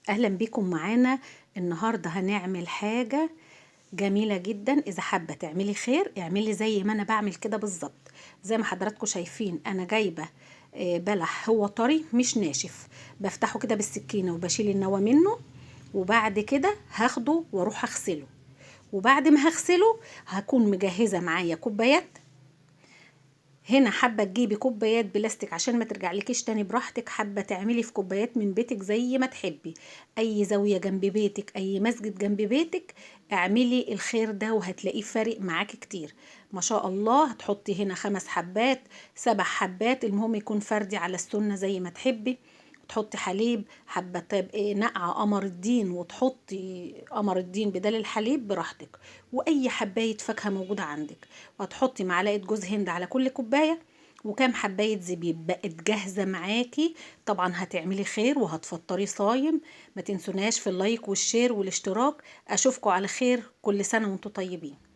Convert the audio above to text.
اهلا بيكم معانا. النهارده هنعمل حاجه جميله جدا. اذا حابه تعملي خير اعملي زي ما انا بعمل كده بالظبط. زي ما حضراتكم شايفين انا جايبه بلح، هو طري مش ناشف. بفتحه كده بالسكينه وبشيل النوى منه، وبعد كده هاخده واروح اغسله. وبعد ما هغسله هكون مجهزه معايا كوبايات. هنا حابه تجيبي كوبايات بلاستيك عشان ما ترجعلكيش تاني براحتك، حابه تعملي في كوبايات من بيتك زي ما تحبي. اي زاويه جنب بيتك، اي مسجد جنب بيتك، اعملي الخير ده وهتلاقيه فارق معاكي كتير. ما شاء الله. هتحطي هنا 5 حبات 7 حبات، المهم يكون فردي على السنه زي ما تحبي. تحطي حليب، حابه تبقي نقعه قمر الدين وتحطي قمر الدين بدل الحليب براحتك، واي حبايه فاكهه موجوده عندك. وهتحطي معلقه جوز هند على كل كوبايه، وكام حبايه زبيب بقت جاهزه معاكي. طبعا هتعملي خير وهتفطري صايم. ما تنسوناش في اللايك والشير والاشتراك. اشوفكم على خير، كل سنه وانتم طيبين.